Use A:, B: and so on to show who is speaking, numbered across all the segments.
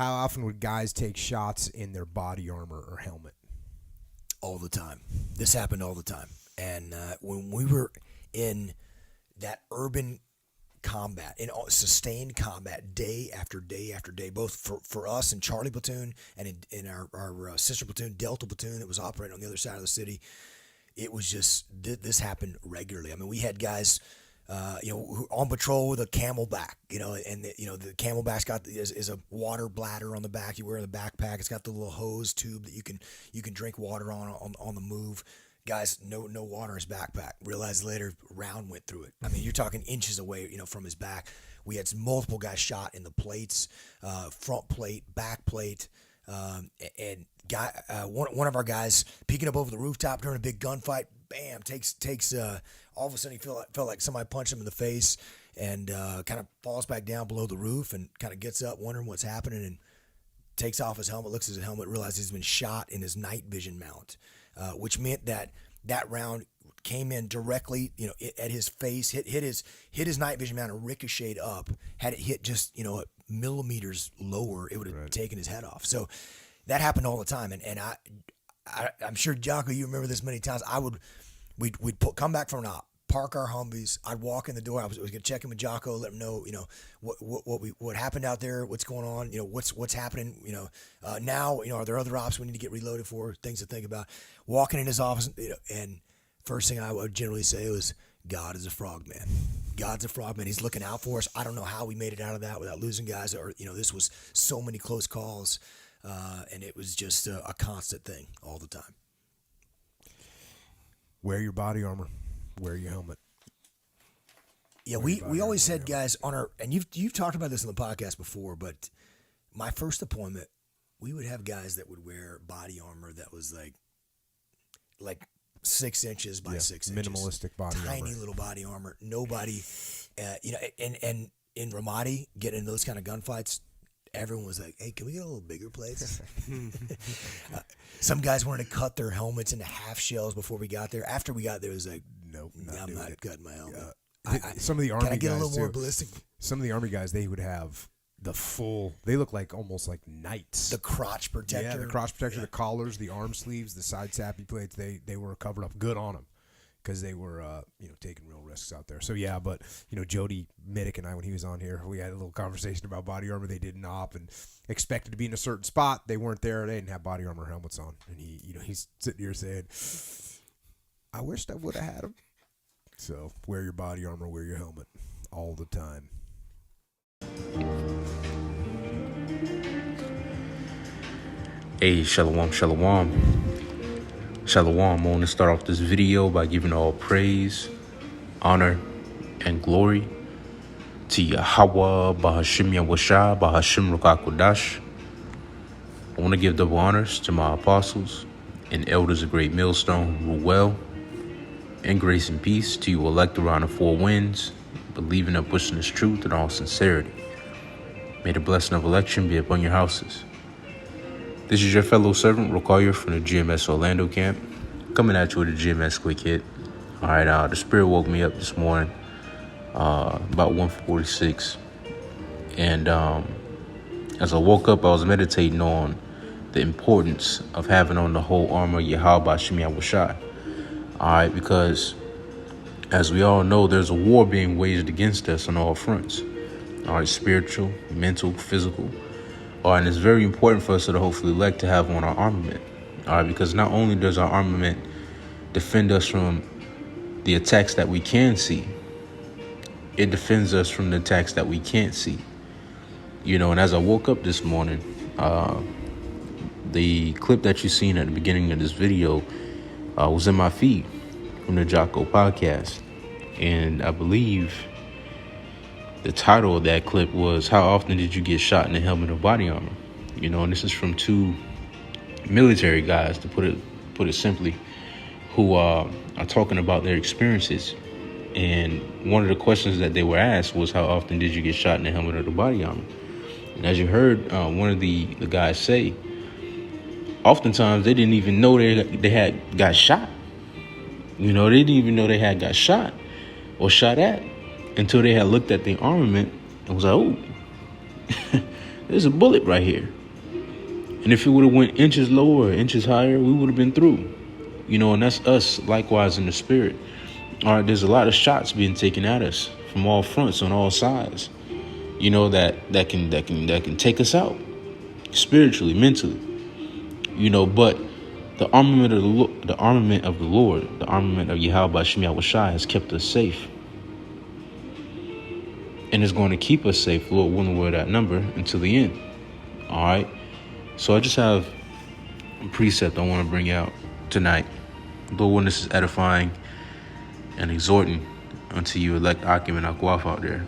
A: How often would guys take shots in their body armor or helmet?
B: All the time. This happened all the time. And when we were in that urban combat, in sustained combat, day after day after day, both for us in Charlie Platoon and in our sister platoon, Delta Platoon, that was operating on the other side of the city, it was just, this happened regularly. I mean, we had guys, who on patrol with a Camelback, and the Camelback's is a water bladder on the back. You wear in the backpack. It's got the little hose tube that you can drink water on the move. Guys, no water in his backpack. Realized later, round went through it. I mean, you're talking inches away, from his back. We had multiple guys shot in the plates, front plate, back plate, and one of our guys peeking up over the rooftop during a big gunfight. Bam! Takes. All of a sudden, he felt like somebody punched him in the face, and kind of falls back down below the roof, and kind of gets up, wondering what's happening, and takes off his helmet, looks at his helmet, realizes he's been shot in his night vision mount. Which meant that round came in directly, at his face, hit his night vision mount and ricocheted up. Had it hit just, millimeters lower, it would have taken his head off. So that happened all the time. And I'm sure, Jocko, you remember this many times. We'd come back from an op, park our Humvees. I'd walk in the door. I was going to check in with Jocko, let him know, what happened out there, what's going on, what's happening, now, are there other ops we need to get reloaded for, things to think about. Walking in his office, and first thing I would generally say was, God is a frogman. God's a frogman. He's looking out for us. I don't know how we made it out of that without losing guys, or, this was so many close calls, and it was just a constant thing all the time.
A: Wear your body armor. Wear your helmet.
B: Yeah, we always said, guys, on our, and you've talked about this on the podcast before, but my first deployment, we would have guys that would wear body armor that was like 6 inches by 6 inches.
A: Minimalistic body armor.
B: Tiny little body armor. Nobody, and in Ramadi, getting in those kind of gunfights, everyone was like, hey, can we get a little bigger plates? Some guys wanted to cut their helmets into half shells before we got there. After we got there, it was like, nope, I'm not cutting my helmet.
A: Some of the Army guys,
B: can I get a little more ballistic?
A: Some of the Army guys, they would have the full, they look like almost like knights.
B: The crotch protector.
A: Yeah, the crotch protector, the collars, the arm sleeves, the side sappy plates, they were covered up good on them because they were, taking real risks out there. So, yeah, but, Jody Middick and I, when he was on here, we had a little conversation about body armor. They did an op and expected to be in a certain spot. They weren't there. They didn't have body armor helmets on. And he's sitting here saying, I wished I would have had them. So, wear your body armor, wear your helmet all the time.
C: Hey, Shalom, Shalom. Shalom. I want to start off this video by giving all praise, honor, and glory to Yahweh, Bahashim Yahweh, Bahashim Rukakodash. I want to give double honors to my apostles and elders of Great Millstone who rule well, and grace and peace to you elect around the four winds, believing and pushing this truth in all sincerity. May the blessing of election be upon your houses. This is your fellow servant, Rokoyer, from the GMS Orlando camp, coming at you with a GMS quick hit. All right, the Spirit woke me up this morning, about 1:46, and as I woke up, I was meditating on the importance of having on the whole armor of Yahweh Shemi Awashai. All right, because as we all know, there's a war being waged against us on all fronts. All right, spiritual, mental, physical. All right, and it's very important for us to hopefully elect to have on our armament. All right, because not only does our armament defend us from the attacks that we can see, it defends us from the attacks that we can't see. And as I woke up this morning, the clip that you seen at the beginning of this video was in my feed from the Jocko podcast. And I believe the title of that clip was, how often did you get shot in the helmet or body armor? And this is from two military guys, to put it simply, who are talking about their experiences. And one of the questions that they were asked was, how often did you get shot in the helmet or the body armor? And as you heard one of the guys say, oftentimes they didn't even know they had got shot. They didn't even know they had got shot or shot at until they had looked at the armament and was like, oh, There's a bullet right here. And if it would have went inches lower or inches higher, we would have been through. And that's us likewise in the spirit. All right, there's a lot of shots being taken at us from all fronts on all sides. That can take us out spiritually, mentally. But the armament of the Lord, the armament of Yahweh Bashim Yahushai has kept us safe. And it's going to keep us safe, Lord willing, we're that number until the end. All right. So I just have a precept I want to bring out tonight. Lord willing, this is edifying and exhorting unto you elect Akim and Akwaf out there.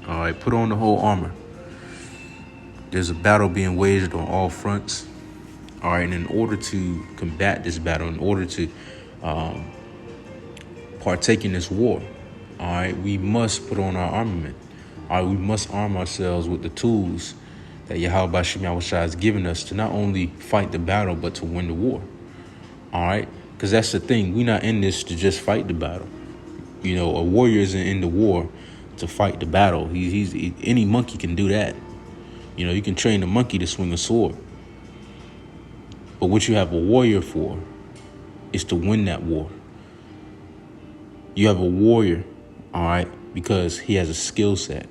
C: All right. Put on the whole armor. There's a battle being waged on all fronts. All right. And in order to combat this battle, in order to partake in this war, all right, we must put on our armament. All right, we must arm ourselves with the tools that Yahweh Bashim Yahushua has given us to not only fight the battle, but to win the war. All right, because that's the thing. We're not in this to just fight the battle. A warrior isn't in the war to fight the battle. Any monkey can do that. You can train a monkey to swing a sword. But what you have a warrior for is to win that war. You have a warrior, all right, because he has a skill set.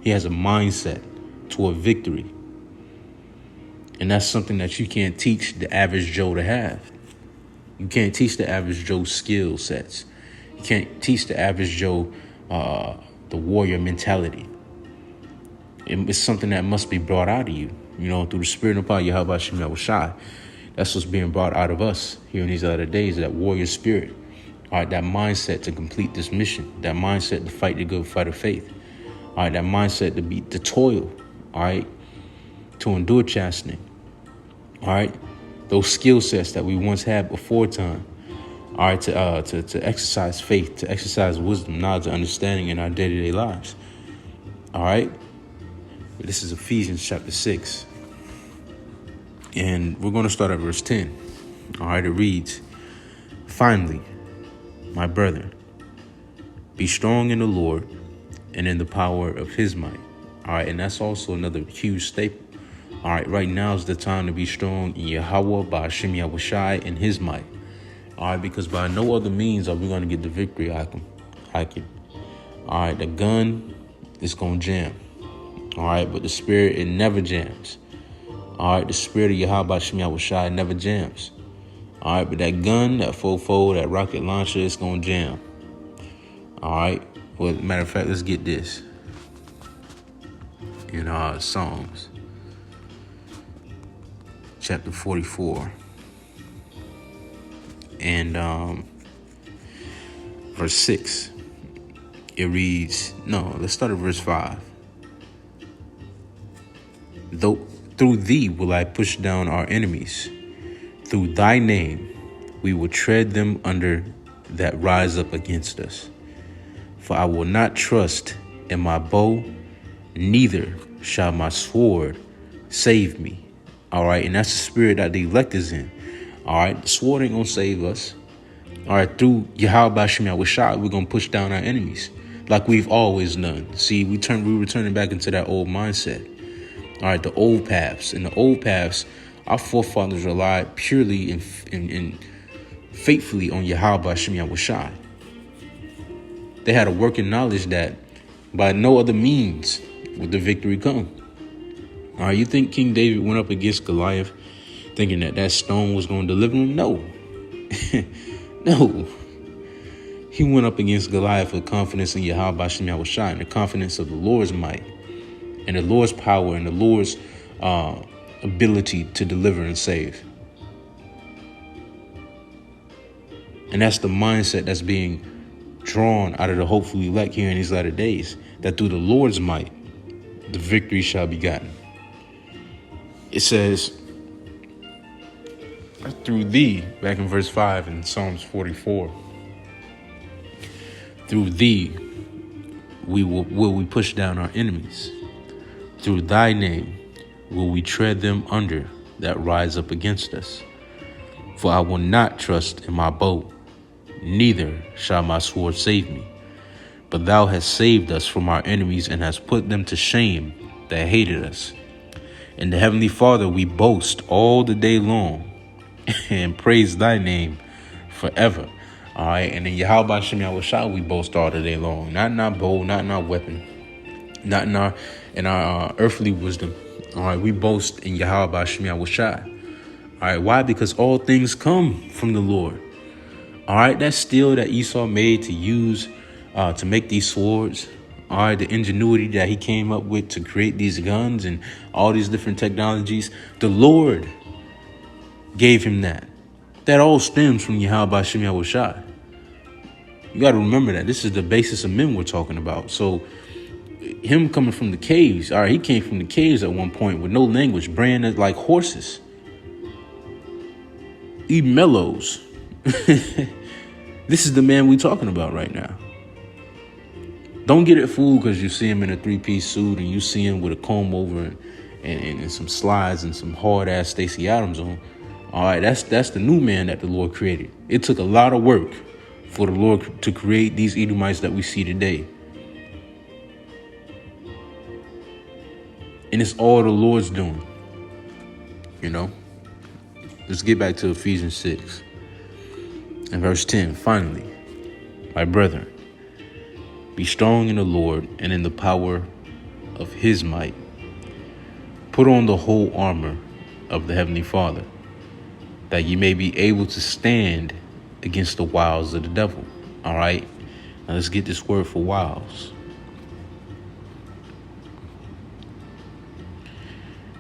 C: He has a mindset to a victory. And that's something that you can't teach the average Joe to have. You can't teach the average Joe skill sets. You can't teach the average Joe the warrior mentality. It's something that must be brought out of you, through the spirit of power, Yahweh Shem Yahushai. That's what's being brought out of us here in these latter days, that warrior spirit. All right, that mindset to complete this mission, that mindset to fight the good fight of faith. All right, that mindset to toil, all right, to endure chastening. All right, those skill sets that we once had before time. All right, to exercise faith, to exercise wisdom, knowledge, understanding in our day-to-day lives. All right, this is Ephesians chapter 6. And we're going to start at verse 10. All right, it reads, "Finally, my brethren, be strong in the Lord and in the power of his might." All right, and that's also another huge staple. All right, right now is the time to be strong in Yahweh, Ba'ashim Yahushai, and his might. All right, because by no other means are we going to get the victory, Hakim. All right, the gun is going to jam. All right, but the spirit, it never jams. All right, the spirit of Yahweh, Ba'ashim Yahushai, never jams. All right, but that gun, that 4-4, that rocket launcher, it's going to jam. All right. Well, matter of fact, let's get this. In Psalms, chapter 44. And verse 6. It reads, let's start at verse 5. Through thee will I push down our enemies. Through thy name we will tread them under that rise up against us. For I will not trust in my bow, neither shall my sword save me. All right, and that's the spirit that the elect is in. All right, the sword ain't gonna save us. All right, through Yahweh Bashim Yahushai, we're gonna push down our enemies like we've always done. See, we returning back into that old mindset. All right, the old paths. In the old paths, our forefathers relied purely and faithfully on Yahweh Bashim Yahushai. They had a working knowledge that by no other means would the victory come. All right, you think King David went up against Goliath thinking that stone was going to deliver him? No. No. He went up against Goliath with confidence in Yahweh Bashim Yahushai and the confidence of the Lord's might and the Lord's power and the Lord's ability to deliver and save. And that's the mindset that's being drawn out of the hopeful elect here in these latter days, that through the Lord's might, the victory shall be gotten. It says, through thee, back in verse 5 in Psalms 44, through thee will we push down our enemies. Through thy name will we tread them under that rise up against us. For I will not trust in my bow, neither shall my sword save me. but thou hast saved us from our enemies and hast put them to shame that hated us. In the Heavenly Father we boast all the day long and praise thy name forever. All right, and in Yahweh Shem Yahushua we boast all the day long, not in our bow, not in our weapon, not in our earthly wisdom. All right, we boast in Yahweh Shem Yahushua. All right, why? Because all things come from the Lord. All right, that steel that Esau made to use to make these swords, all right, the ingenuity that he came up with to create these guns and all these different technologies, the Lord gave him that. That all stems from Yahweh Shem Yahushua. You got to remember that. This is the basis of men we're talking about. So him coming from the caves, all right, he came from the caves at one point with no language, braying like horses. Eating mellows. This is the man we talking about right now. Don't get it fooled because you see him in a three-piece suit and you see him with a comb over and some slides and some hard-ass Stacey Adams on. All right, that's the new man that the Lord created. It took a lot of work for the Lord to create these Edomites that we see today. And it's all the Lord's doing, you know? Let's get back to Ephesians 6 and verse 10. Finally, my brethren, be strong in the Lord and in the power of his might. Put on the whole armor of the Heavenly Father, that ye may be able to stand against the wiles of the devil. All right, now let's get this word for wiles.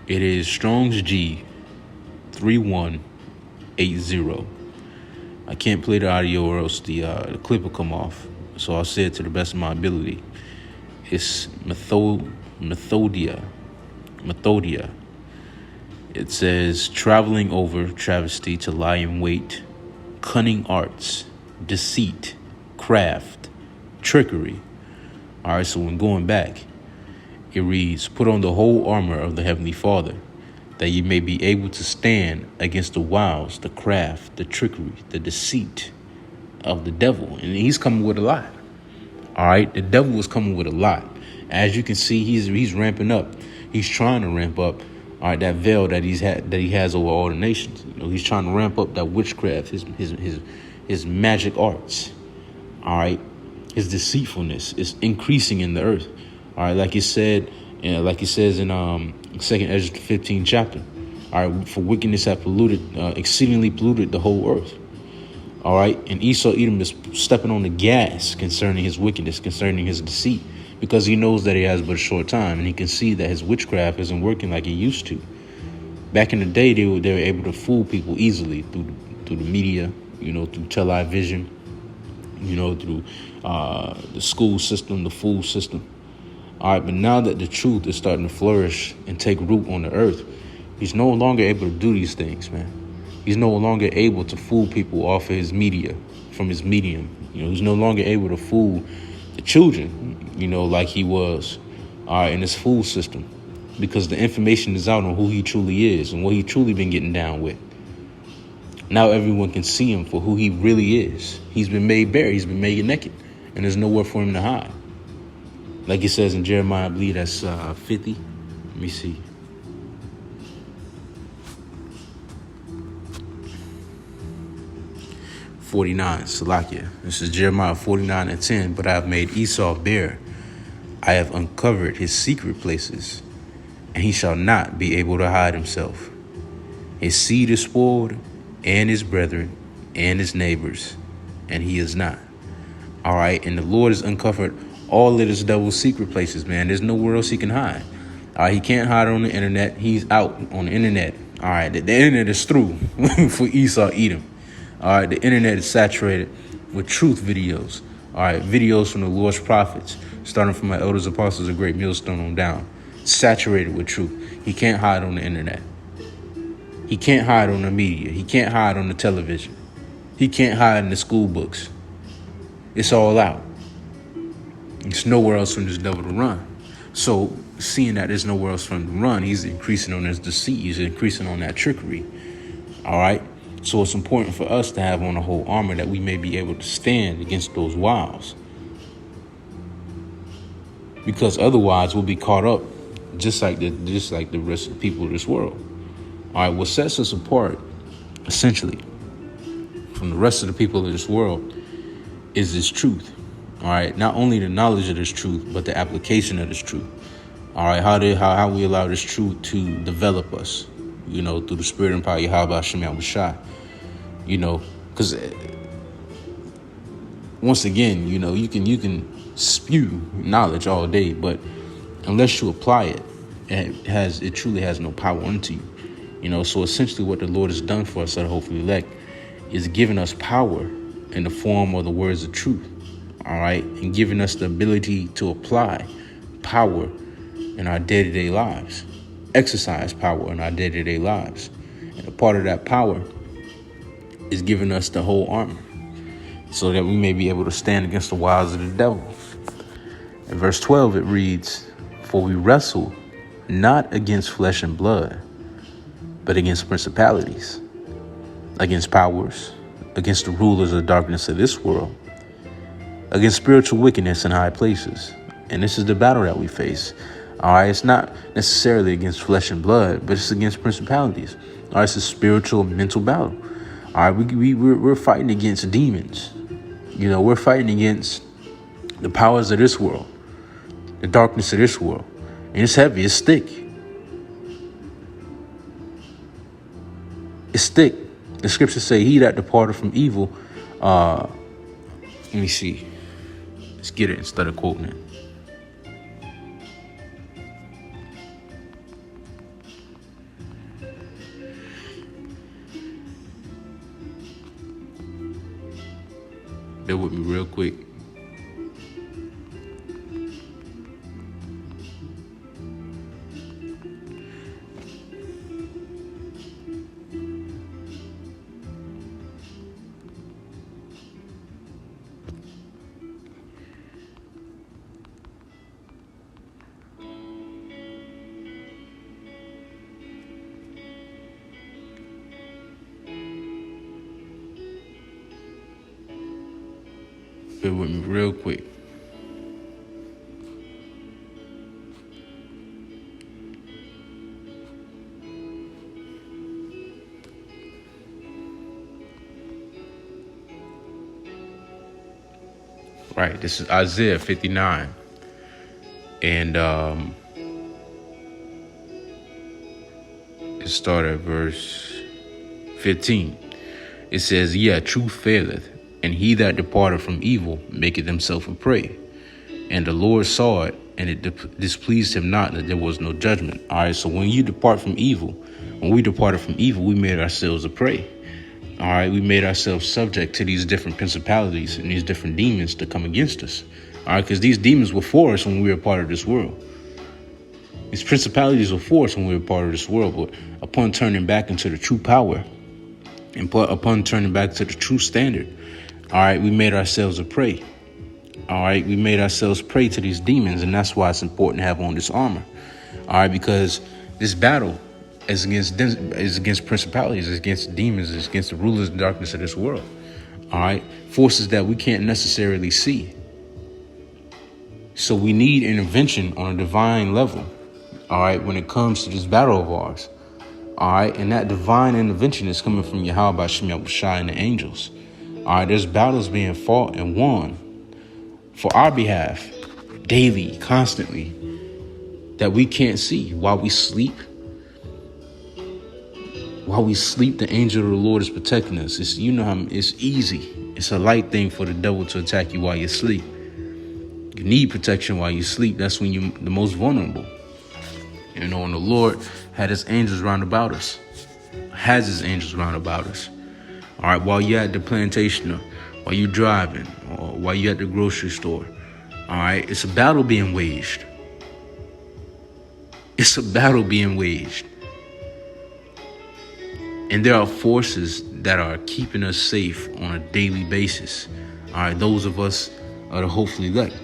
C: It is Strong's G 3180. I can't play the audio or else the clip will come off. So I'll say it to the best of my ability. It's Methodia. It says traveling over, travesty, to lie in wait, cunning arts, deceit, craft, trickery. All right, so when going back, it reads, put on the whole armor of the Heavenly Father, that ye may be able to stand against the wiles, the craft, the trickery, the deceit of the devil. And he's coming with a lot. All right, the devil is coming with a lot. As you can see, he's ramping up. He's trying to ramp up, all right, that veil that he has over all the nations. You know, he's trying to ramp up that witchcraft, his magic arts. All right, his deceitfulness is increasing in the earth. All right, like it said, like it says in 2nd Ezra 15 chapter. All right, for wickedness have exceedingly polluted the whole earth. All right, and Esau Edom is stepping on the gas concerning his wickedness, concerning his deceit, because he knows that he has but a short time, and he can see that his witchcraft isn't working like it used to. Back in the day, they were able to fool people easily through the media, you know, through television, you know, through the school system, the food system. All right, but now that the truth is starting to flourish and take root on the earth, he's no longer able to do these things, man. He's no longer able to fool people off of his media, from his medium. You know, he's no longer able to fool the children, you know, like he was in his fool system, because the information is out on who he truly is and what he truly been getting down with. Now everyone can see him for who he really is. He's been made bare. He's been made naked, and there's nowhere for him to hide. Like it says in Jeremiah, I believe that's 50. Let me see. Salakia. This is Jeremiah 49:10. But I have made Esau bare. I have uncovered his secret places, and he shall not be able to hide himself. His seed is spoiled, and his brethren, and his neighbors, and he is not. All right, and the Lord has uncovered all of this devil's secret places, man. There's nowhere else he can hide. He can't hide on the internet. He's out on the internet. All right, the internet is through for Esau Edom. All right, the internet is saturated with truth videos. All right, videos from the Lord's prophets, starting from my elders, apostles, of great millstone on down. Saturated with truth. He can't hide on the internet. He can't hide on the media. He can't hide on the television. He can't hide in the school books. It's all out. There's nowhere else for this devil to run. So, seeing that there's nowhere else for him to run, he's increasing on his deceit. He's increasing on that trickery. All right? So it's important for us to have on the whole armor that we may be able to stand against those wiles. because otherwise we'll be caught up just like the rest of the people of this world. All right, what sets us apart, essentially, from the rest of the people of this world is this truth. All right, not only the knowledge of this truth, but the application of this truth. All right, how we allow this truth to develop us, through the spirit and power of Yahweh Shem Yahushua. Because once again, you can spew knowledge all day, but unless you apply it, it truly has no power unto you. So essentially what the Lord has done for us at Hopefully Elect is giving us power in the form of the words of truth, all right, and giving us the ability to apply power in our day-to-day lives, exercise power in our day-to-day lives. And a part of that power is giving us the whole armor so that we may be able to stand against the wiles of the devil. In verse 12, it reads, "For we wrestle not against flesh and blood, but against principalities, against powers, against the rulers of the darkness of this world, against spiritual wickedness in high places." And this is the battle that we face. All right, it's not necessarily against flesh and blood, but it's against principalities. All right, it's a spiritual, mental battle. All right, we're fighting against demons. We're fighting against the powers of this world, the darkness of this world. And it's heavy, it's thick. It's thick. The scriptures say, "He that departed from evil," let me see. Let's get it instead of quoting it. Bear with me real quick. Bear with me real quick. Right, this is Isaiah 59. And it started at verse 15. It says, "Yeah, truth faileth, and he that departed from evil maketh himself a prey. And the Lord saw it, and it displeased him not that there was no judgment." All right, so when we departed from evil, we made ourselves a prey. All right, we made ourselves subject to these different principalities and these different demons to come against us. All right, because these demons were for us when we were part of this world. These principalities were for us when we were part of this world, but upon turning back into the true power and upon turning back to the true standard, all right, we made ourselves a prey. All right, we made ourselves prey to these demons, and that's why it's important to have on this armor. All right, because this battle is against principalities, is against demons, is against the rulers of darkness of this world. All right, forces that we can't necessarily see. So we need intervention on a divine level. All right, when it comes to this battle of ours. All right, and that divine intervention is coming from Yahweh Shem Yahushua and the angels. All right, there's battles being fought and won for our behalf daily, constantly, that we can't see while we sleep. While we sleep, the angel of the Lord is protecting us. It's easy. It's a light thing for the devil to attack you while you sleep. You need protection while you sleep. That's when you're the most vulnerable. And the Lord had his angels round about us. Has his angels round about us. All right, while you're at the plantation, or while you're driving, or while you're at the grocery store. All right, it's a battle being waged. It's a battle being waged. And there are forces that are keeping us safe on a daily basis. All right, those of us are the hopefully elect.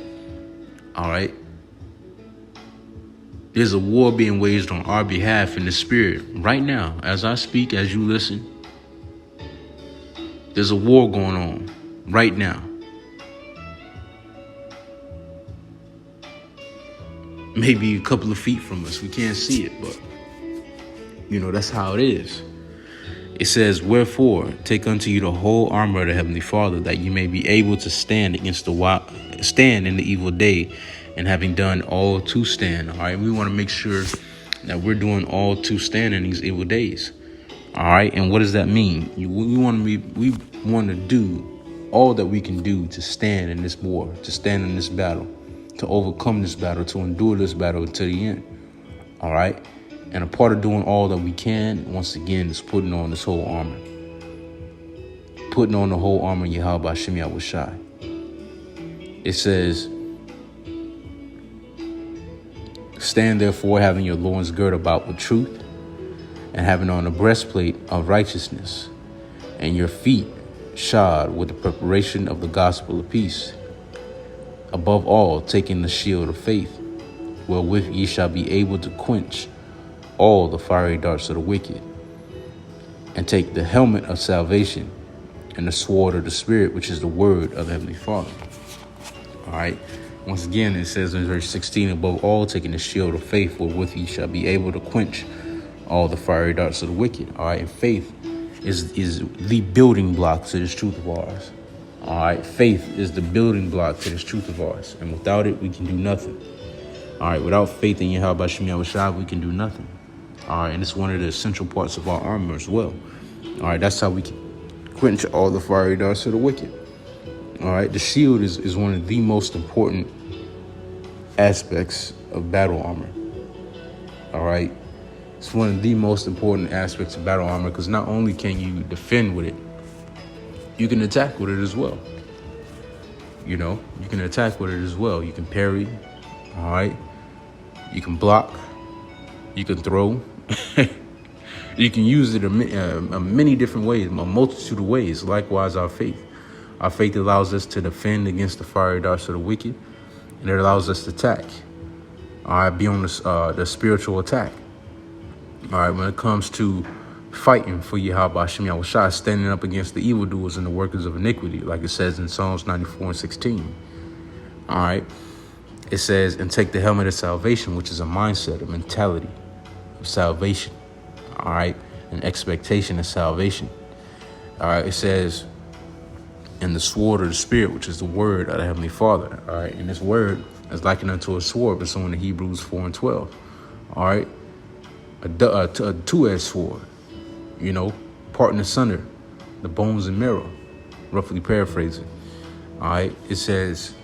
C: All right. There's a war being waged on our behalf in the spirit right now. As I speak, as you listen, there's a war going on right now. maybe a couple of feet from us. We can't see it, but that's how it is. It says, wherefore, take unto you the whole armor of the Heavenly Father, that you may be able to stand stand in the evil day, and having done all to stand. All right, we want to make sure that we're doing all to stand in these evil days. All right, and what does that mean? We want to do all that we can do to stand in this war, to stand in this battle, to overcome this battle, to endure this battle to the end. All right. And a part of doing all that we can, once again, is putting on this whole armor. Putting on the whole armor, Yahweh Hashem Yahushai. It says, stand therefore, having your loins girt about with truth, and having on the breastplate of righteousness, and your feet shod with the preparation of the gospel of peace. Above all, taking the shield of faith, wherewith ye shall be able to quench all the fiery darts of the wicked, and take the helmet of salvation and the sword of the Spirit, which is the word of the Heavenly Father. All right. Once again, it says in verse 16, above all, taking the shield of faith, wherewith ye shall be able to quench all the fiery darts of the wicked. All right. And faith is the building block to this truth of ours. All right. Faith is the building block to this truth of ours. And without it, we can do nothing. All right. Without faith in Yahweh Hashem Yahushai, we can do nothing. All right, and it's one of the essential parts of our armor as well. All right, that's how we can quench all the fiery darts of the wicked. All right, the shield is one of the most important aspects of battle armor. All right, it's one of the most important aspects of battle armor because not only can you defend with it, you can attack with it as well. You can attack with it as well. You can parry. All right, you can block. You can throw. You can use it in many different ways, a multitude of ways. Likewise, our faith. Our faith allows us to defend against the fiery darts of the wicked, and it allows us to attack. All right, be on the spiritual attack. All right, when it comes to fighting for Yahweh Hashem Yahushai, standing up against the evildoers and the workers of iniquity, like it says in Psalms 94:16. All right, it says, and take the helmet of salvation, which is a mindset, a mentality of salvation. All right, an expectation of salvation. All right, it says, and the sword of the Spirit, which is the word of the Heavenly Father. All right, and this word is likened unto a sword, but so in Hebrews 4:12. All right, a two-edged sword, parting asunder the bones and marrow, roughly paraphrasing. All right, it says,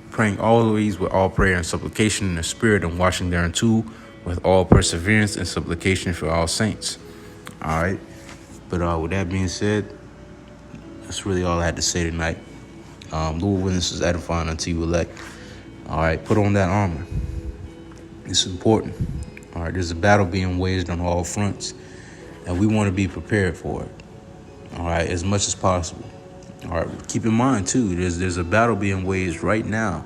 C: praying always with all prayer and supplication in the Spirit, and watching thereunto with all perseverance and supplication for all saints. All right, but with that being said, that's really all I had to say tonight. Lord witness is edifying unto you elect. All right, put on that armor. It's important. All right, there's a battle being waged on all fronts, and we want to be prepared for it. All right, as much as possible. All right, keep in mind too, there's a battle being waged right now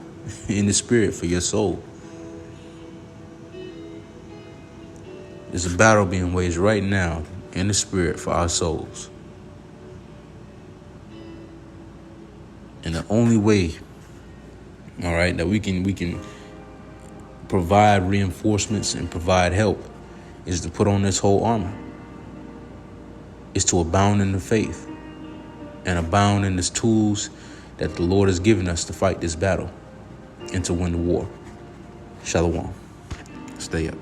C: in the spirit for your soul. There's a battle being waged right now in the spirit for our souls. And the only way, all right, that we can provide reinforcements and provide help is to put on this whole armor. Is to abound in the faith and abound in the tools that the Lord has given us to fight this battle and to win the war. Shalom. Stay up.